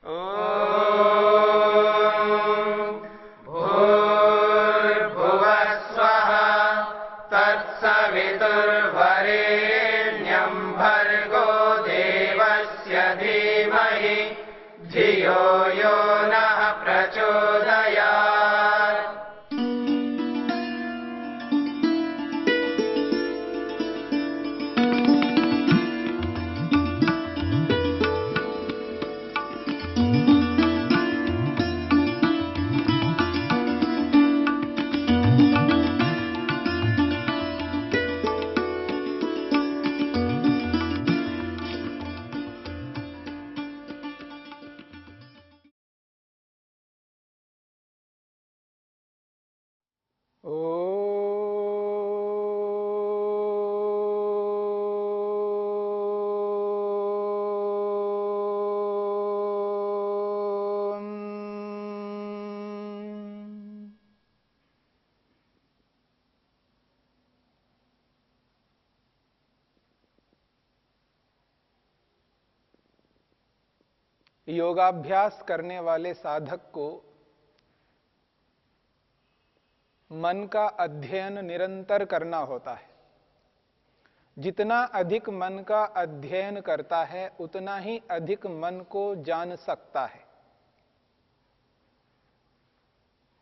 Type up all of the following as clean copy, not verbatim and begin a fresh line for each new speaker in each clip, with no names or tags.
भूर्भुवः स्वः तत्सवितुर्वरेण्यं भर्गो देवस्य धीमहि धियो यो नः प्रचोदयात्।
योगाभ्यास करने वाले साधक को मन का अध्ययन निरंतर करना होता है। जितना अधिक मन का अध्ययन करता है उतना ही अधिक मन को जान सकता है।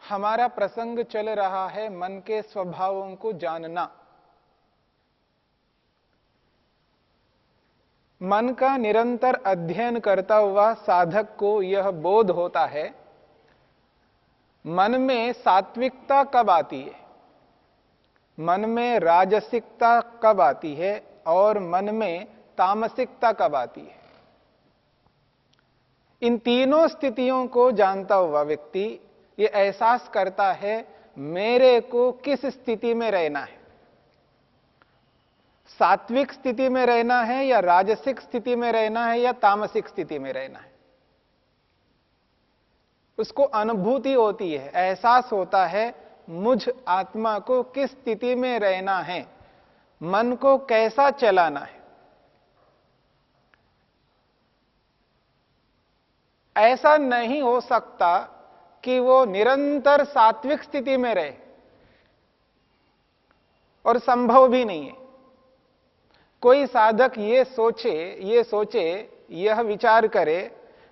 हमारा प्रसंग चल रहा है मन के स्वभावों को जानना। मन का निरंतर अध्ययन करता हुआ साधक को यह बोध होता है मन में सात्विकता कब आती है, मन में राजसिकता कब आती है और मन में तामसिकता कब आती है। इन तीनों स्थितियों को जानता हुआ व्यक्ति ये एहसास करता है मेरे को किस स्थिति में रहना है, सात्विक स्थिति में रहना है या राजसिक स्थिति में रहना है या तामसिक स्थिति में रहना है। उसको अनुभूति होती है, एहसास होता है मुझ आत्मा को किस स्थिति में रहना है, मन को कैसा चलाना है। ऐसा नहीं हो सकता कि वो निरंतर सात्विक स्थिति में रहे, और संभव भी नहीं है। कोई साधक ये सोचे, यह विचार करे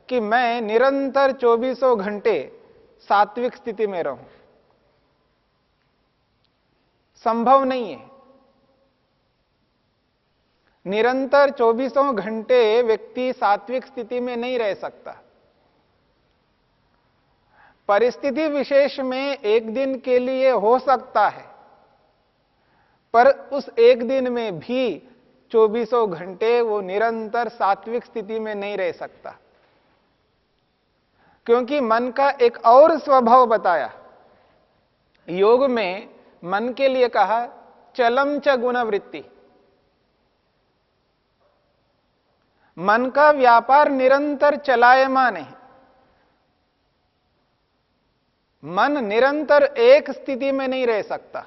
कि मैं निरंतर 24 घंटे सात्विक स्थिति में रहूं, संभव नहीं है। निरंतर 24 घंटे व्यक्ति सात्विक स्थिति में नहीं रह सकता। परिस्थिति विशेष में एक दिन के लिए हो सकता है, पर उस एक दिन में भी 24 घंटे वो निरंतर सात्विक स्थिति में नहीं रह सकता, क्योंकि मन का एक और स्वभाव बताया। योग में मन के लिए कहा चलम च गुणवृत्ति। मन का व्यापार निरंतर चलायमान है। मन निरंतर एक स्थिति में नहीं रह सकता।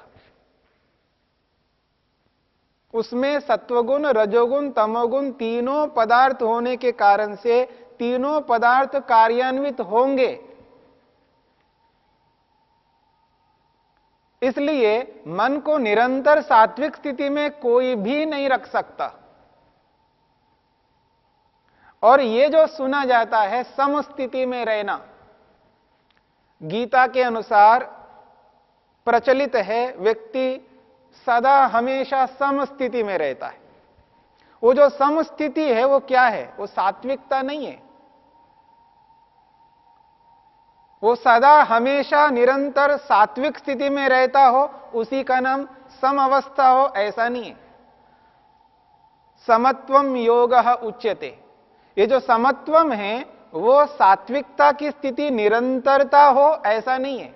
उसमें सत्वगुण, रजोगुण, तमोगुण तीनों पदार्थ होने के कारण से तीनों पदार्थ कार्यान्वित होंगे। इसलिए मन को निरंतर सात्विक स्थिति में कोई भी नहीं रख सकता। और ये जो सुना जाता है समस्थिति में रहना, गीता के अनुसार प्रचलित है व्यक्ति सदा हमेशा समस्थिति में रहता है। वो जो समस्थिति है वो क्या है? वो सात्विकता नहीं है। वो सदा हमेशा निरंतर सात्विक स्थिति में रहता हो, उसी का नाम सम अवस्था हो, ऐसा नहीं है। समत्वम योगः उच्यते। ये जो समत्वम है वो सात्विकता की स्थिति निरंतरता हो, ऐसा नहीं है।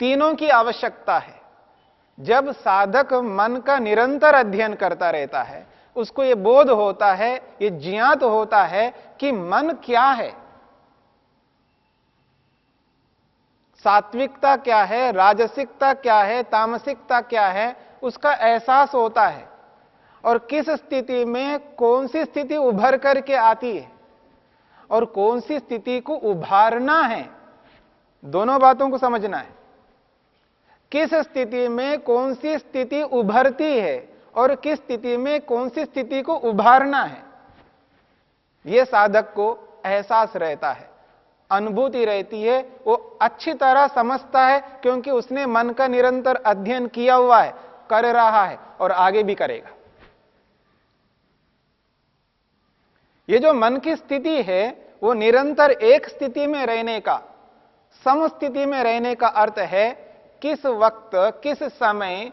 तीनों की आवश्यकता है। जब साधक मन का निरंतर अध्ययन करता रहता है, उसको यह बोध होता है, यह ज्ञात होता है कि मन क्या है, सात्विकता क्या है, राजसिकता क्या है, तामसिकता क्या है, उसका एहसास होता है। और किस स्थिति में कौन सी स्थिति उभर करके आती है और कौन सी स्थिति को उभारना है, दोनों बातों को समझना है। किस स्थिति में कौन सी स्थिति उभरती है और किस स्थिति में कौन सी स्थिति को उभारना है, यह साधक को एहसास रहता है, अनुभूति रहती है, वो अच्छी तरह समझता है, क्योंकि उसने मन का निरंतर अध्ययन किया हुआ है, कर रहा है और आगे भी करेगा। ये जो मन की स्थिति है वो निरंतर एक स्थिति में रहने का, समस्थिति में रहने का अर्थ है किस वक्त किस समय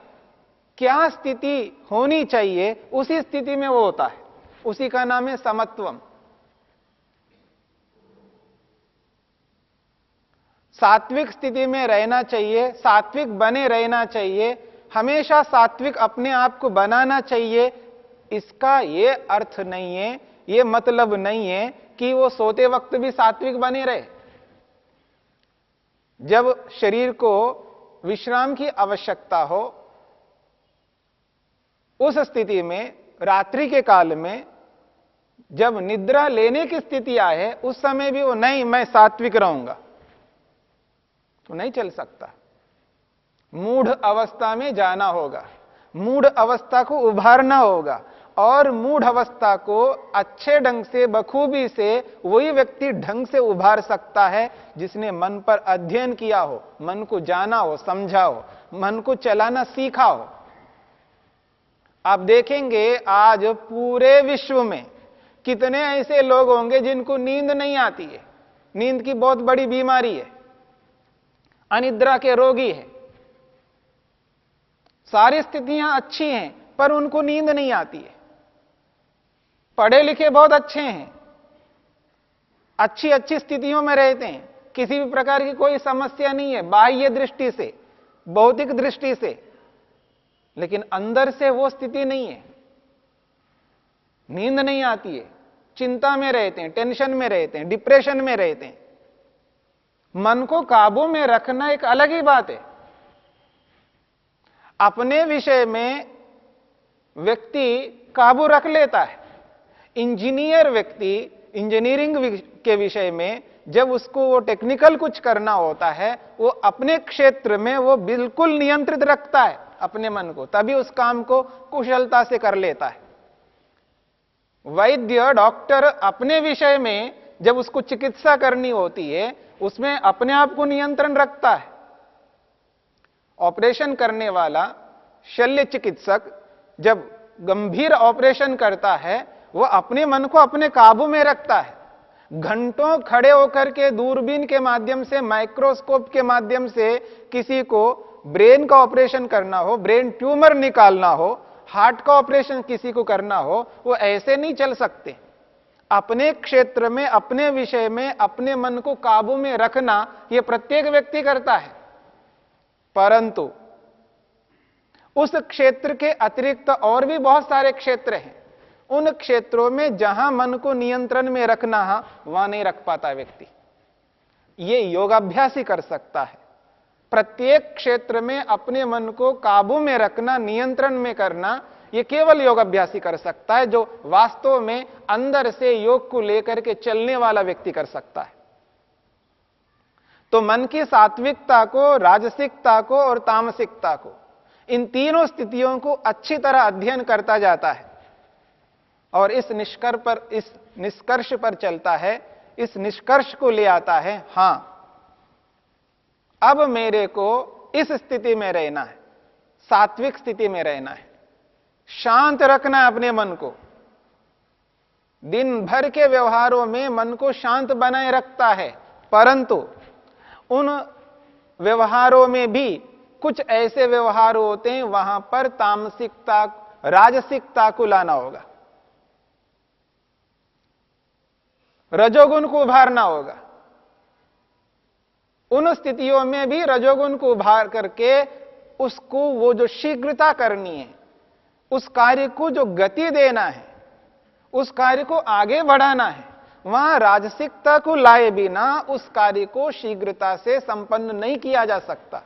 क्या स्थिति होनी चाहिए उसी स्थिति में वो होता है, उसी का नाम है समत्वम। सात्विक स्थिति में रहना चाहिए, सात्विक बने रहना चाहिए, हमेशा सात्विक अपने आप को बनाना चाहिए। इसका यह अर्थ नहीं है, यह मतलब नहीं है कि वो सोते वक्त भी सात्विक बने रहे। जब शरीर को विश्राम की आवश्यकता हो, उस स्थिति में रात्रि के काल में जब निद्रा लेने की स्थिति आए, उस समय भी वो नहीं मैं सात्विक रहूंगा, तो नहीं चल सकता। मूढ़ अवस्था में जाना होगा, मूढ़ अवस्था को उभारना होगा, और मूढ़ अवस्था को अच्छे ढंग से बखूबी से वही व्यक्ति ढंग से उभार सकता है जिसने मन पर अध्ययन किया हो, मन को जाना हो, समझा हो, मन को चलाना सीखा हो। आप देखेंगे आज पूरे विश्व में कितने ऐसे लोग होंगे जिनको नींद नहीं आती है, नींद की बहुत बड़ी बीमारी है, अनिद्रा के रोगी है, सारी स्थितियां अच्छी हैं पर उनको नींद नहीं आती है। पढ़े लिखे बहुत अच्छे हैं, अच्छी अच्छी स्थितियों में रहते हैं, किसी भी प्रकार की कोई समस्या नहीं है बाह्य दृष्टि से, भौतिक दृष्टि से, लेकिन अंदर से वो स्थिति नहीं है, नींद नहीं आती है, चिंता में रहते हैं, टेंशन में रहते हैं, डिप्रेशन में रहते हैं। मन को काबू में रखना एक अलग ही बात है। अपने विषय में व्यक्ति काबू रख लेता है। इंजीनियर व्यक्ति इंजीनियरिंग के विषय में जब उसको वो टेक्निकल कुछ करना होता है, वो अपने क्षेत्र में वो बिल्कुल नियंत्रित रखता है अपने मन को, तभी उस काम को कुशलता से कर लेता है। वैद्य डॉक्टर अपने विषय में जब उसको चिकित्सा करनी होती है, उसमें अपने आप को नियंत्रण रखता है। ऑपरेशन करने वाला शल्य चिकित्सक जब गंभीर ऑपरेशन करता है, वो अपने मन को अपने काबू में रखता है। घंटों खड़े होकर के दूरबीन के माध्यम से, माइक्रोस्कोप के माध्यम से किसी को ब्रेन का ऑपरेशन करना हो, ब्रेन ट्यूमर निकालना हो, हार्ट का ऑपरेशन किसी को करना हो, वो ऐसे नहीं चल सकते। अपने क्षेत्र में, अपने विषय में अपने मन को काबू में रखना यह प्रत्येक व्यक्ति करता है, परंतु उस क्षेत्र के अतिरिक्त और भी बहुत सारे क्षेत्र हैं। उन क्षेत्रों में जहां मन को नियंत्रण में रखना है, वहां नहीं रख पाता व्यक्ति। यह योगाभ्यास ही कर सकता है। प्रत्येक क्षेत्र में अपने मन को काबू में रखना, नियंत्रण में करना, यह केवल योगाभ्यास ही कर सकता है, जो वास्तव में अंदर से योग को लेकर के चलने वाला व्यक्ति कर सकता है। तो मन की सात्विकता को, राजसिकता को और तामसिकता को, इन तीनों स्थितियों को अच्छी तरह अध्ययन करता जाता है और इस निष्कर्ष पर चलता है, इस निष्कर्ष को ले आता है, हां अब मेरे को इस स्थिति में रहना है, सात्विक स्थिति में रहना है, शांत रखना है अपने मन को। दिन भर के व्यवहारों में मन को शांत बनाए रखता है, परंतु उन व्यवहारों में भी कुछ ऐसे व्यवहार होते हैं वहां पर तामसिकता, राजसिकता को लाना होगा, रजोगुण को उभारना होगा। उन स्थितियों में भी रजोगुण को उभार करके उसको वो जो शीघ्रता करनी है, उस कार्य को जो गति देना है, उस कार्य को आगे बढ़ाना है, वहां राजसिकता को लाए बिना उस कार्य को शीघ्रता से संपन्न नहीं किया जा सकता।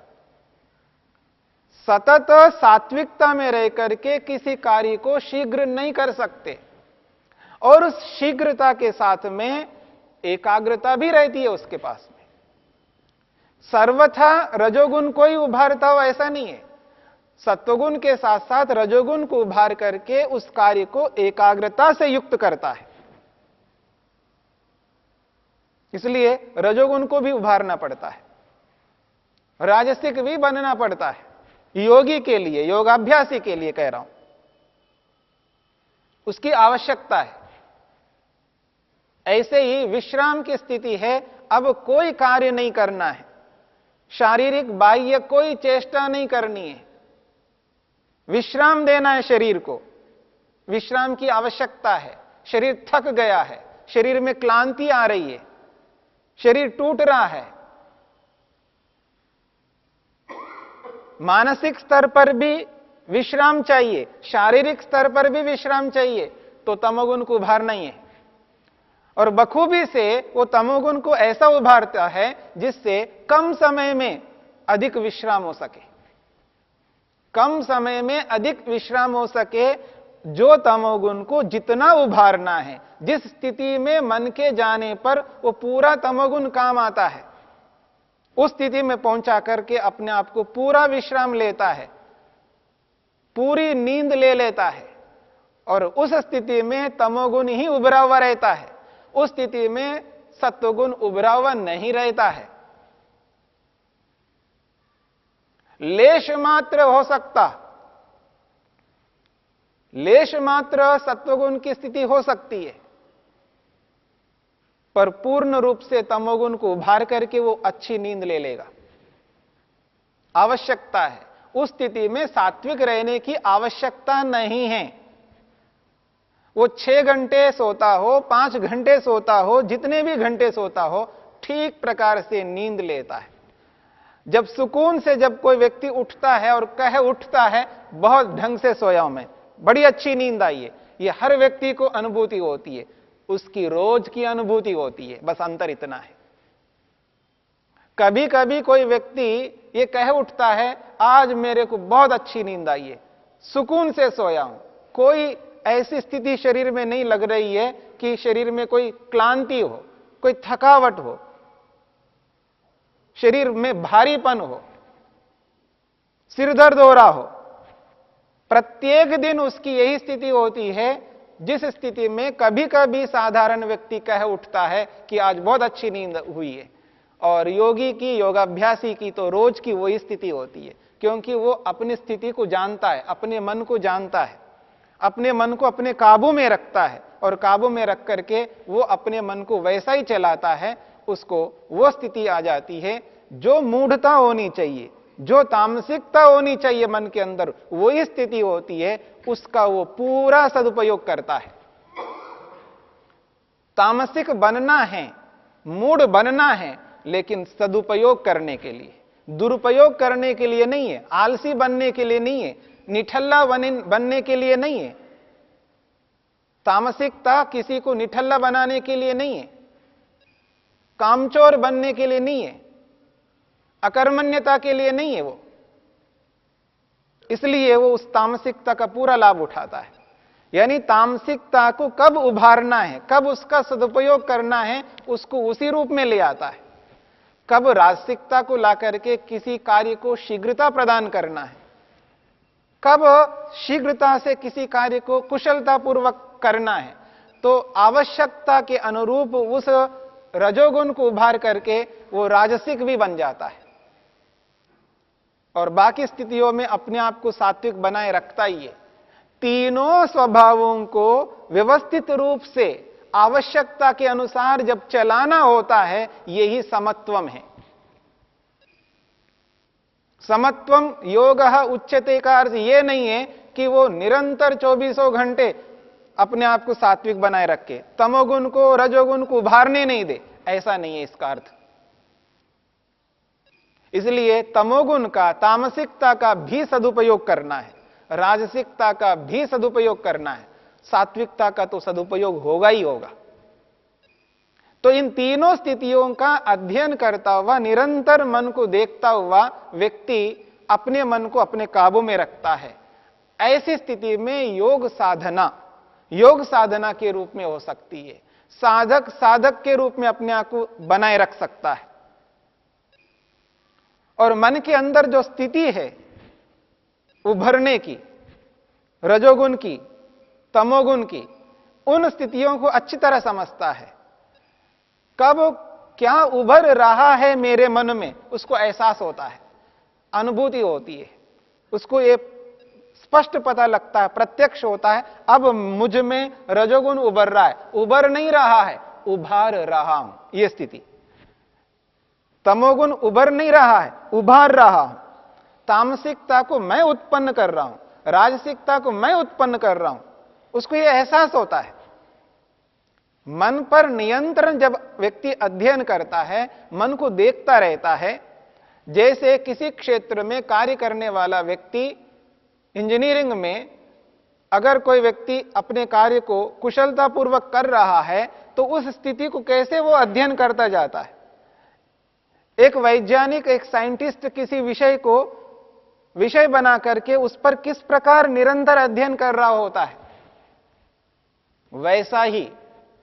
सतत सात्विकता में रह करके किसी कार्य को शीघ्र नहीं कर सकते, और उस शीघ्रता के साथ में एकाग्रता भी रहती है उसके पास में। सर्वथा रजोगुण को ही उभारता हो ऐसा नहीं है, सत्वगुण के साथ साथ रजोगुण को उभार करके उस कार्य को एकाग्रता से युक्त करता है। इसलिए रजोगुण को भी उभारना पड़ता है, राजसिक भी बनना पड़ता है, योगी के लिए, योगाभ्यासी के लिए कह रहा हूं, उसकी आवश्यकता है। ऐसे ही विश्राम की स्थिति है, अब कोई कार्य नहीं करना है, शारीरिक बाह्य कोई चेष्टा नहीं करनी है, विश्राम देना है शरीर को, विश्राम की आवश्यकता है। शरीर थक गया है, शरीर में क्लांति आ रही है, शरीर टूट रहा है, मानसिक स्तर पर भी विश्राम चाहिए, शारीरिक स्तर पर भी विश्राम चाहिए, तो तमोगुण को उभारना ही है। और बखूबी से वो तमोगुण को ऐसा उभारता है जिससे कम समय में अधिक विश्राम हो सके, कम समय में अधिक विश्राम हो सके। जो तमोगुण को जितना उभारना है, जिस स्थिति में मन के जाने पर वो पूरा तमोगुण काम आता है, उस स्थिति में पहुंचा करके अपने आप को पूरा विश्राम लेता है, पूरी नींद ले लेता है, और उस स्थिति में तमोगुण ही उभरा हुआ रहता है, उस स्थिति में सत्वगुण उभरा हुआ नहीं रहता है। लेश मात्र हो सकता, लेश मात्र सत्वगुण की स्थिति हो सकती है, पर पूर्ण रूप से तमोगुण को उभार करके वो अच्छी नींद ले लेगा। आवश्यकता है, उस स्थिति में सात्विक रहने की आवश्यकता नहीं है। वो 6 घंटे सोता हो, 5 घंटे सोता हो, जितने भी घंटे सोता हो, ठीक प्रकार से नींद लेता है। जब सुकून से जब कोई व्यक्ति उठता है और कहे उठता है, बहुत ढंग से सोया हूं मैं, बड़ी अच्छी नींद आई है, ये हर व्यक्ति को अनुभूति होती है, उसकी रोज की अनुभूति होती है, बस अंतर इतना है। कभी कभी कोई व्यक्ति ये कह उठता है, आज मेरे को बहुत अच्छी नींद आई है, सुकून से सोया हूं, कोई ऐसी स्थिति शरीर में नहीं लग रही है कि शरीर में कोई क्लांति हो, कोई थकावट हो, शरीर में भारीपन हो, सिर दर्द हो रहा हो। प्रत्येक दिन उसकी यही स्थिति होती है, जिस स्थिति में कभी कभी साधारण व्यक्ति कह उठता है कि आज बहुत अच्छी नींद हुई है, और योगी की, योगाभ्यासी की तो रोज की वही स्थिति होती है, क्योंकि वो अपनी स्थिति को जानता है, अपने मन को जानता है, अपने मन को अपने काबू में रखता है, और काबू में रख करके वो अपने मन को वैसा ही चलाता है, उसको वो स्थिति आ जाती है जो मूढ़ता होनी चाहिए, जो तामसिकता होनी चाहिए मन के अंदर, वही स्थिति होती है, उसका वो पूरा सदुपयोग करता है। तामसिक बनना है, मूढ़ बनना है, लेकिन सदुपयोग करने के लिए, दुरुपयोग करने के लिए नहीं है, आलसी बनने के लिए नहीं है, निठल्ला बनने के लिए नहीं है। तामसिकता किसी को निठल्ला बनाने के लिए नहीं है, कामचोर बनने के लिए नहीं है, अकर्मण्यता के लिए नहीं है वो। इसलिए वो उस तामसिकता का पूरा लाभ उठाता है। यानी तामसिकता को कब उभारना है, कब उसका सदुपयोग करना है, उसको उसी रूप में ले आता है। कब राजसिकता को ला करके किसी कार्य को शीघ्रता प्रदान करना है, कब शीघ्रता से किसी कार्य को कुशलतापूर्वक करना है, तो आवश्यकता के अनुरूप उस रजोगुण को उभार करके वो राजसिक भी बन जाता है, और बाकी स्थितियों में अपने आप को सात्विक बनाए रखता ही है। तीनों स्वभावों को व्यवस्थित रूप से आवश्यकता के अनुसार जब चलाना होता है, यही समत्वम है। समत्वम योगः उच्यते का अर्थ यह नहीं है कि वो निरंतर 24 घंटे अपने आप को सात्विक बनाए रखे, तमोगुण को, रजोगुण को उभारने नहीं दे, ऐसा नहीं है इसका अर्थ। इसलिए तमोगुण का, तामसिकता का भी सदुपयोग करना है, राजसिकता का भी सदुपयोग करना है, सात्विकता का तो सदुपयोग होगा ही होगा। तो इन तीनों स्थितियों का अध्ययन करता हुआ, निरंतर मन को देखता हुआ व्यक्ति अपने मन को अपने काबू में रखता है। ऐसी स्थिति में योग साधना के रूप में हो सकती है। साधक के रूप में अपने आप को बनाए रख सकता है। और मन के अंदर जो स्थिति है उभरने की, रजोगुण की, तमोगुण की, उन स्थितियों को अच्छी तरह समझता है। कब क्या उभर रहा है मेरे मन में, उसको एहसास होता है, अनुभूति होती है, उसको ये स्पष्ट पता लगता है, प्रत्यक्ष होता है, अब मुझ में रजोगुण उभर रहा है। उभर नहीं रहा है, उभार रहा हूं, यह स्थिति। तमोगुण उभर नहीं रहा है, उभार रहा हूं। तामसिकता को मैं उत्पन्न कर रहा हूं, राजसिकता को मैं उत्पन्न कर रहा हूं, उसको यह एहसास होता है। मन पर नियंत्रण जब व्यक्ति अध्ययन करता है, मन को देखता रहता है, जैसे किसी क्षेत्र में कार्य करने वाला व्यक्ति, इंजीनियरिंग में अगर कोई व्यक्ति अपने कार्य को कुशलतापूर्वक कर रहा है तो उस स्थिति को कैसे वो अध्ययन करता जाता है। एक वैज्ञानिक, एक साइंटिस्ट किसी विषय को विषय बना करके उस पर किस प्रकार निरंतर अध्ययन कर रहा होता है, वैसा ही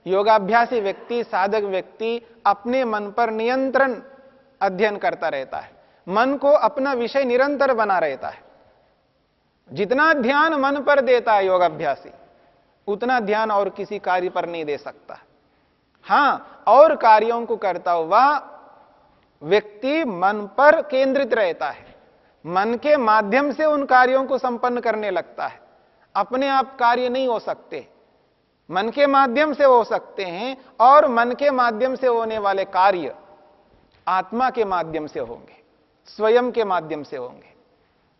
योगाभ्यासी व्यक्ति, साधक व्यक्ति अपने मन पर नियंत्रण अध्ययन करता रहता है। मन को अपना विषय निरंतर बना रहता है। जितना ध्यान मन पर देता है योगाभ्यासी, उतना ध्यान और किसी कार्य पर नहीं दे सकता। हां, और कार्यों को करता हुआ व्यक्ति मन पर केंद्रित रहता है, मन के माध्यम से उन कार्यों को संपन्न करने लगता है। अपने आप कार्य नहीं हो सकते, मन के माध्यम से हो सकते हैं, और मन के माध्यम से होने वाले कार्य आत्मा के माध्यम से होंगे, स्वयं के माध्यम से होंगे,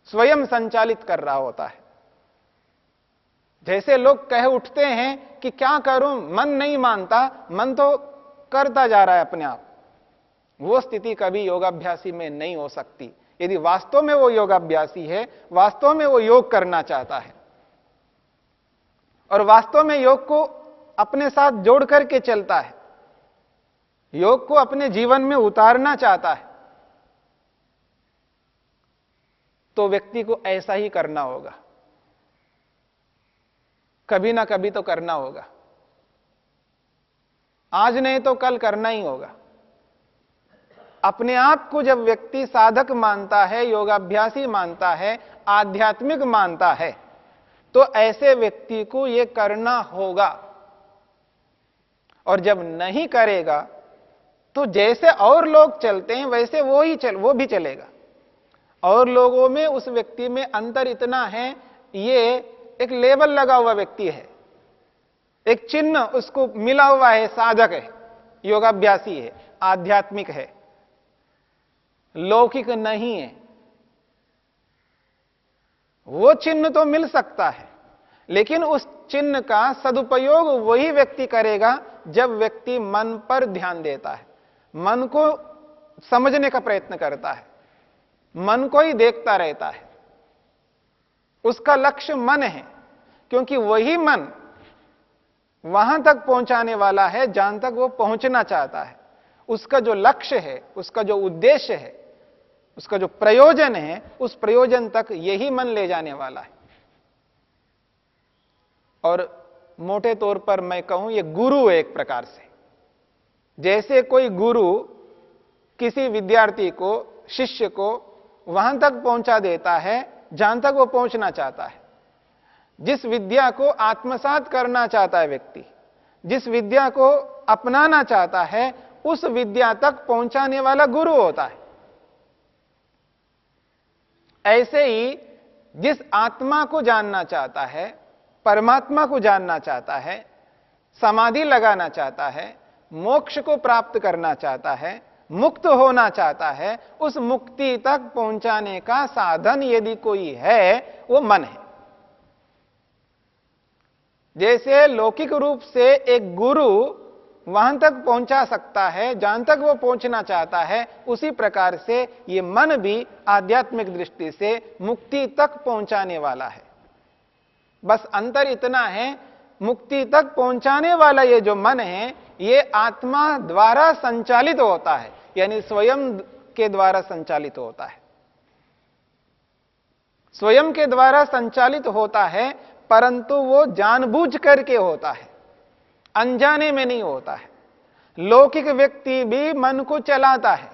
स्वयं संचालित कर रहा होता है। जैसे लोग कह उठते हैं कि क्या करूं, मन नहीं मानता, मन तो करता जा रहा है अपने आप, वो स्थिति कभी योगाभ्यासी में नहीं हो सकती। यदि वास्तव में वो योगाभ्यासी है, वास्तव में वो योग करना चाहता है और वास्तव में योग को अपने साथ जोड़ करके चलता है, योग को अपने जीवन में उतारना चाहता है, तो व्यक्ति को ऐसा ही करना होगा, कभी ना कभी तो करना होगा। आज नहीं तो कल करना ही होगा। अपने आप को जब व्यक्ति साधक मानता है, योगाभ्यासी मानता है, आध्यात्मिक मानता है, तो ऐसे व्यक्ति को यह करना होगा। और जब नहीं करेगा तो जैसे और लोग चलते हैं वैसे वो भी चलेगा। और लोगों में उस व्यक्ति में अंतर इतना है, ये एक लेबल लगा हुआ व्यक्ति है, एक चिन्ह उसको मिला हुआ है, साधक है, योगाभ्यासी है, आध्यात्मिक है, लौकिक नहीं है। वो चिन्ह तो मिल सकता है, लेकिन उस चिन्ह का सदुपयोग वही व्यक्ति करेगा जब व्यक्ति मन पर ध्यान देता है, मन को समझने का प्रयत्न करता है, मन को ही देखता रहता है। उसका लक्ष्य मन है, क्योंकि वही मन वहां तक पहुंचाने वाला है जहां तक वो पहुंचना चाहता है। उसका जो लक्ष्य है, उसका जो उद्देश्य है, उसका जो प्रयोजन है, उस प्रयोजन तक यही मन ले जाने वाला है। और मोटे तौर पर मैं कहूं, ये गुरु है एक प्रकार से। जैसे कोई गुरु किसी विद्यार्थी को, शिष्य को वहां तक पहुंचा देता है जहां तक वो पहुंचना चाहता है। जिस विद्या को आत्मसात करना चाहता है व्यक्ति, जिस विद्या को अपनाना चाहता है, उस विद्या तक पहुंचाने वाला गुरु होता है। ऐसे ही जिस आत्मा को जानना चाहता है, परमात्मा को जानना चाहता है, समाधि लगाना चाहता है, मोक्ष को प्राप्त करना चाहता है, मुक्त होना चाहता है, उस मुक्ति तक पहुंचाने का साधन यदि कोई है, वो मन है। जैसे लौकिक रूप से एक गुरु वहां तक पहुंचा सकता है जहां तक वो पहुंचना चाहता है, उसी प्रकार से ये मन भी आध्यात्मिक दृष्टि से मुक्ति तक पहुंचाने वाला है। बस अंतर इतना है, मुक्ति तक पहुंचाने वाला ये जो मन है, ये आत्मा द्वारा संचालित होता है, यानी स्वयं के द्वारा संचालित होता है। स्वयं के द्वारा संचालित होता है, परंतु वो जानबूझ करके होता है, अनजाने में नहीं होता है। लौकिक व्यक्ति भी मन को चलाता है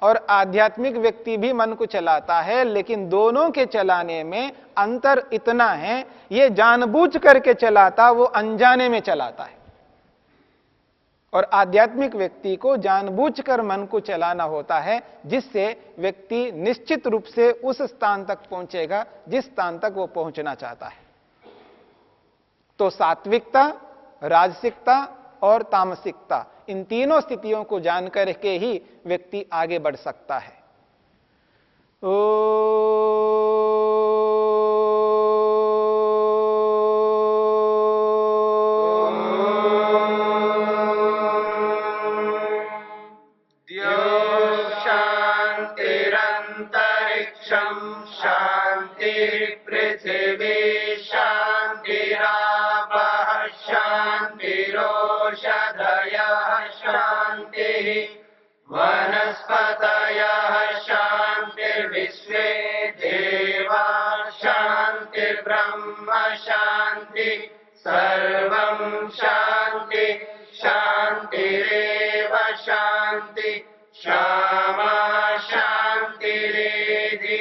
और आध्यात्मिक व्यक्ति भी मन को चलाता है, लेकिन दोनों के चलाने में अंतर इतना है, ये जानबूझ करके चलाता, वो अनजाने में चलाता है। और आध्यात्मिक व्यक्ति को जानबूझकर मन को चलाना होता है, जिससे व्यक्ति निश्चित रूप से उस स्थान तक पहुंचेगा जिस स्थान तक वो पहुंचना चाहता है। तो सात्विकता, राजसिकता और तामसिकता, इन तीनों स्थितियों को जानकर के ही व्यक्ति आगे बढ़ सकता है।
शान्तिरन्तरिक्षं शान्तिर्पृथिवी शान्तिरापः शान्तिरोषधयः शान्तिः वनस्पतयः शान्तिर्विश्वे देवा शान्तिर्ब्रह्म शान्ति सर्वं शान्ति शान्तिरेव शान्ति क्षमा शान्तिरेधि।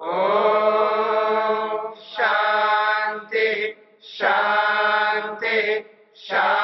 ॐ शान्ति शान्ति शान्ति।